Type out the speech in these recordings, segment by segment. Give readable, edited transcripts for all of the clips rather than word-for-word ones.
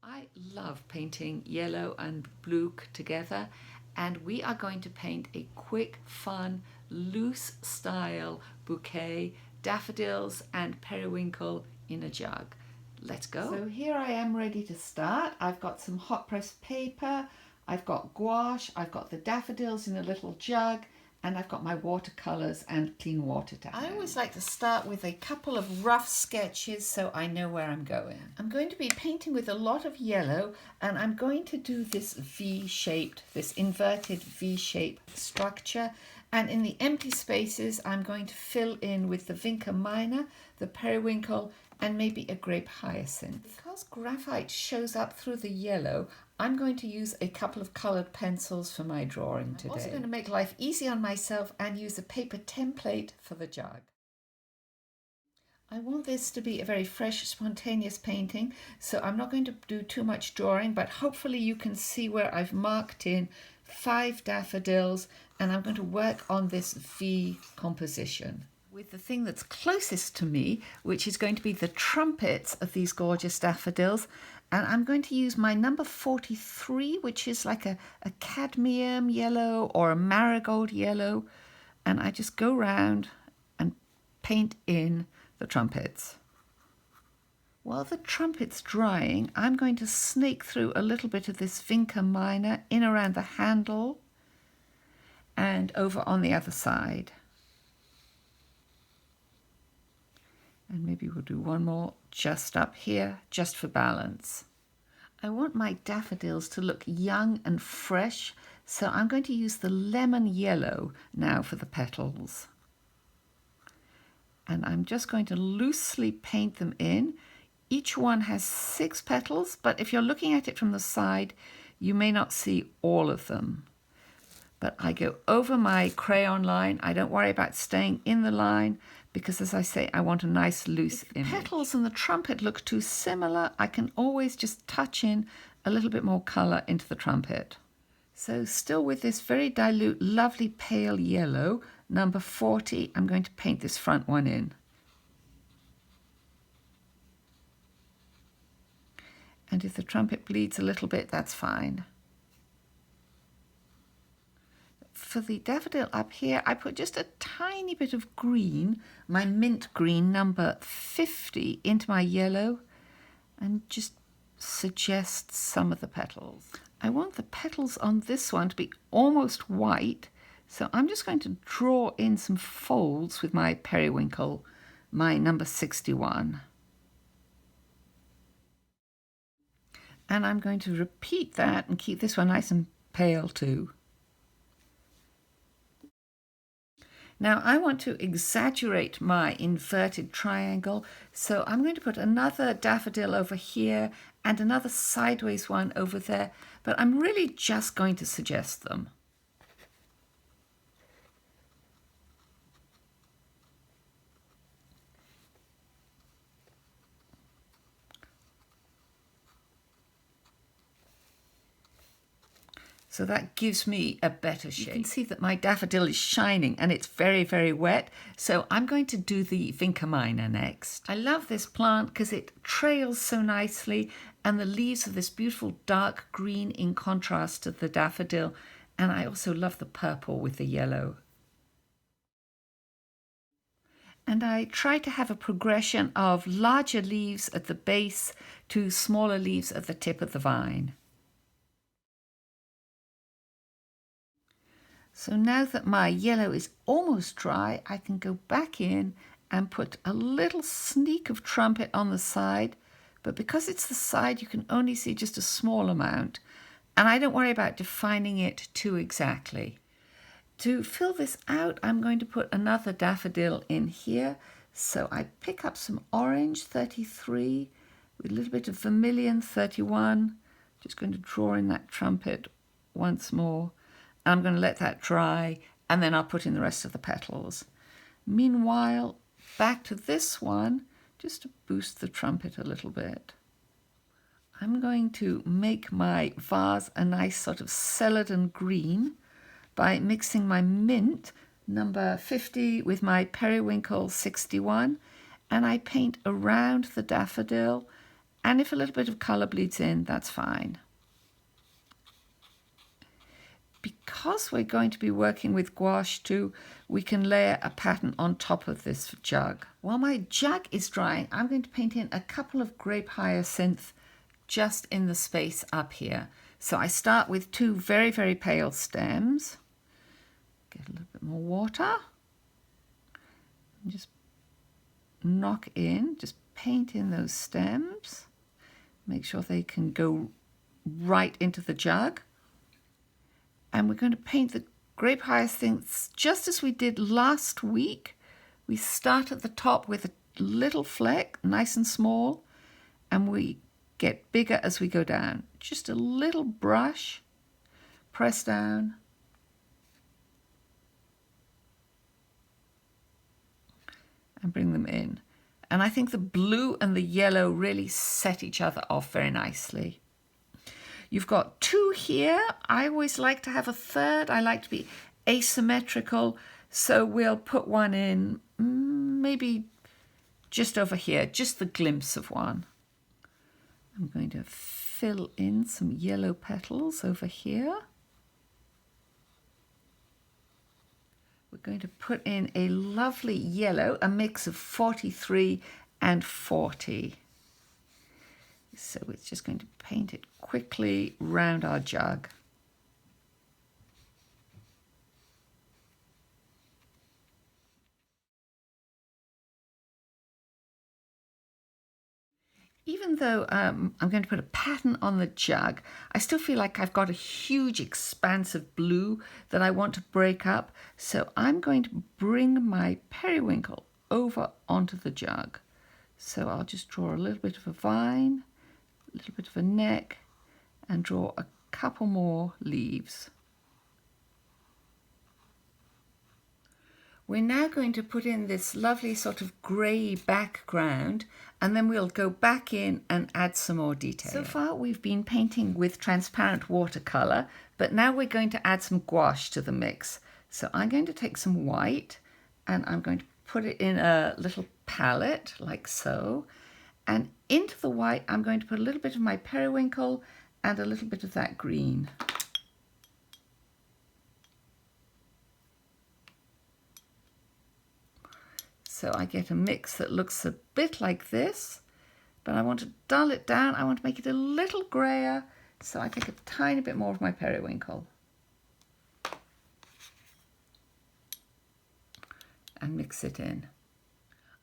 I love painting yellow and blue together, and we are going to paint a quick, fun, loose style bouquet, daffodils and periwinkle in a jug. Let's go. So here I am ready to start. I've got some hot press paper, I've got gouache, I've got the daffodils in a little jug, and I've got my watercolors and clean water to hand. I always like to start with a couple of rough sketches so I know where I'm going. I'm going to be painting with a lot of yellow, and I'm going to do this V-shaped, this inverted V-shaped structure. And in the empty spaces, I'm going to fill in with the vinca minor, the periwinkle, and maybe a grape hyacinth. Because graphite shows up through the yellow, I'm going to use a couple of coloured pencils for my drawing today. I'm also going to make life easy on myself and use a paper template for the jug. I want this to be a very fresh, spontaneous painting, so I'm not going to do too much drawing, but hopefully you can see where I've marked in 5 daffodils, and I'm going to work on this V composition with the thing that's closest to me, which is going to be the trumpets of these gorgeous daffodils. And I'm going to use my number 43, which is like a cadmium yellow or a marigold yellow. And I just go round and paint in the trumpets. While the trumpet's drying, I'm going to snake through a little bit of this vinca minor in around the handle and over on the other side. And maybe we'll do one more just up here, just for balance. I want my daffodils to look young and fresh, so I'm going to use the lemon yellow now for the petals. And I'm just going to loosely paint them in. Each one has 6 petals, but if you're looking at it from the side, you may not see all of them. But I go over my crayon line. I don't worry about staying in the line because, as I say, I want a nice loose image. If the petals and the trumpet look too similar, I can always just touch in a little bit more colour into the trumpet. So still with this very dilute, lovely pale yellow, number 40, I'm going to paint this front one in. And if the trumpet bleeds a little bit, that's fine. For the daffodil up here, I put just a tiny bit of green, my mint green, number 50, into my yellow and just suggest some of the petals. I want the petals on this one to be almost white, so I'm just going to draw in some folds with my periwinkle, my number 61. And I'm going to repeat that and keep this one nice and pale too. Now I want to exaggerate my inverted triangle, so I'm going to put another daffodil over here and another sideways one over there, but I'm really just going to suggest them. So that gives me a better shape. You can see that my daffodil is shining and it's very, very wet. So I'm going to do the vinca minor next. I love this plant because it trails so nicely and the leaves are this beautiful dark green in contrast to the daffodil. And I also love the purple with the yellow. And I try to have a progression of larger leaves at the base to smaller leaves at the tip of the vine. So now that my yellow is almost dry, I can go back in and put a little sneak of trumpet on the side. But because it's the side, you can only see just a small amount. And I don't worry about defining it too exactly. To fill this out, I'm going to put another daffodil in here. So I pick up some orange, 33, with a little bit of vermilion, 31. Just going to draw in that trumpet once more. I'm going to let that dry, and then I'll put in the rest of the petals. Meanwhile, back to this one, just to boost the trumpet a little bit. I'm going to make my vase a nice sort of celadon green by mixing my mint, number 50, with my periwinkle, 61, and I paint around the daffodil And if a little bit of colour bleeds in, that's fine. Because we're going to be working with gouache too, we can layer a pattern on top of this jug. While my jug is drying, I'm going to paint in a couple of grape hyacinth just in the space up here. So I start with two very, very pale stems. Get a little bit more water. And just knock in, just paint in those stems. Make sure they can go right into the jug. And we're going to paint the grape hyacinths just as we did last week. We start at the top with a little fleck, nice and small, and we get bigger as we go down. Just a little brush, press down, and bring them in. And I think the blue and the yellow really set each other off very nicely. You've got two here. I always like to have a third. I like to be asymmetrical. So we'll put one in maybe just over here, just the glimpse of one. I'm going to fill in some yellow petals over here. We're going to put in a lovely yellow, a mix of 43 and 40. So it's just going to paint it quickly round our jug. Even though I'm going to put a pattern on the jug, I still feel like I've got a huge expanse of blue that I want to break up. So I'm going to bring my periwinkle over onto the jug. So I'll just draw a little bit of a vine, a little bit of a neck, and draw a couple more leaves. We're now going to put in this lovely sort of grey background, and then we'll go back in and add some more detail. So far we've been painting with transparent watercolour, but now we're going to add some gouache to the mix. So I'm going to take some white and I'm going to put it in a little palette like so. And into the white I'm going to put a little bit of my periwinkle and a little bit of that green. So I get a mix that looks a bit like this, but I want to dull it down. I want to make it a little grayer, so I take a tiny bit more of my periwinkle and mix it in.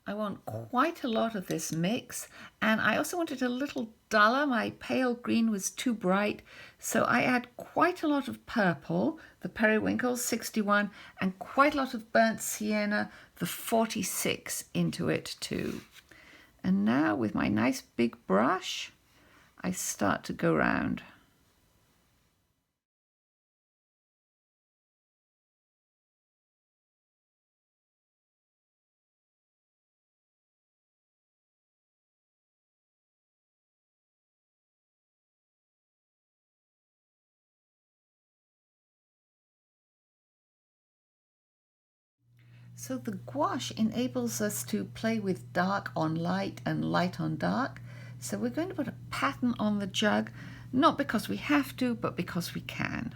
I want quite a lot of this mix, and I also want it a little duller. My pale green was too bright, so I add quite a lot of purple, the periwinkle 61, and quite a lot of burnt sienna, the 46, into it too. And now with my nice big brush, I start to go round. So the gouache enables us to play with dark on light and light on dark. So we're going to put a pattern on the jug, not because we have to, but because we can.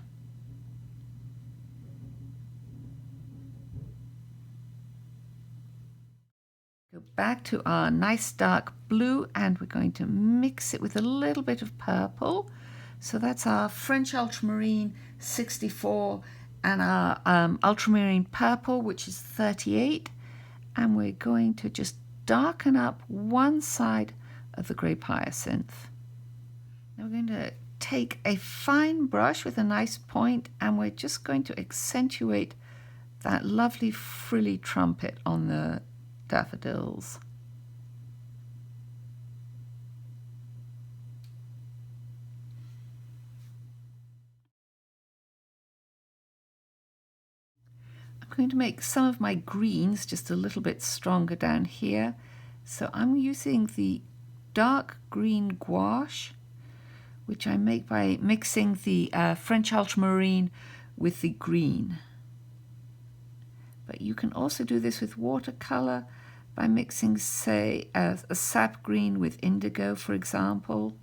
Go back to our nice dark blue and we're going to mix it with a little bit of purple. So that's our French ultramarine 64 and our ultramarine purple, which is 38. And we're going to just darken up one side of the grape hyacinth. Now we're going to take a fine brush with a nice point and we're just going to accentuate that lovely frilly trumpet on the daffodils. I'm going to make some of my greens just a little bit stronger down here. So I'm using the dark green gouache, which I make by mixing the French ultramarine with the green. But you can also do this with watercolor, by mixing, say, a sap green with indigo, for example.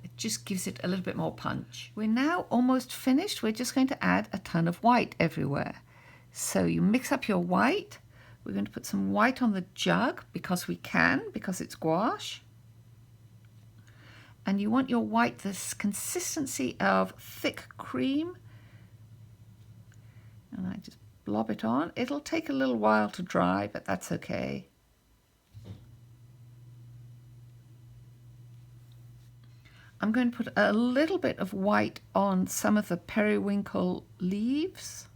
It just gives it a little bit more punch. We're now almost finished. We're just going to add a ton of white everywhere. So you mix up your white. We're going to put some white on the jug because we can, because it's gouache. And you want your white this consistency of thick cream. And I just blob it on. It'll take a little while to dry, but that's okay. I'm going to put a little bit of white on some of the periwinkle leaves.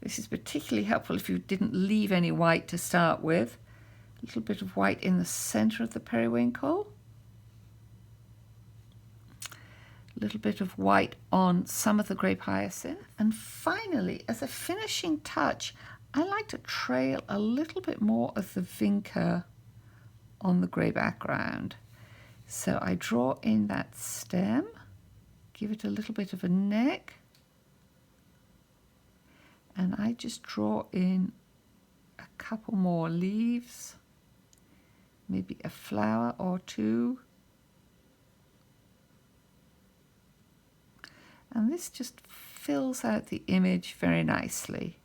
This is particularly helpful if you didn't leave any white to start with. A little bit of white in the center of the periwinkle. A little bit of white on some of the grape hyacinth. And finally, as a finishing touch, I like to trail a little bit more of the vinca on the grey background. So I draw in that stem, give it a little bit of a neck, and I just draw in a couple more leaves, maybe a flower or two. And this just fills out the image very nicely.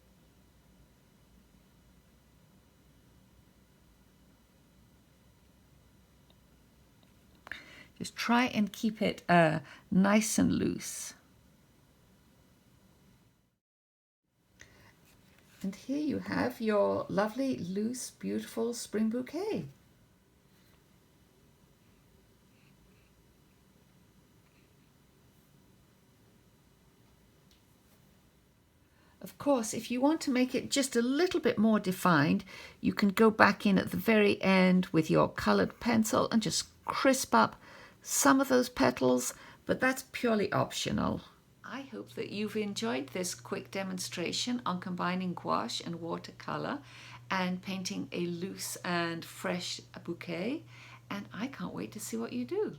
Just try and keep it nice and loose. And here you have your lovely, loose, beautiful spring bouquet. Of course, if you want to make it just a little bit more defined, you can go back in at the very end with your colored pencil and just crisp up some of those petals, but that's purely optional. I hope that you've enjoyed this quick demonstration on combining gouache and watercolor and painting a loose and fresh bouquet, and I can't wait to see what you do.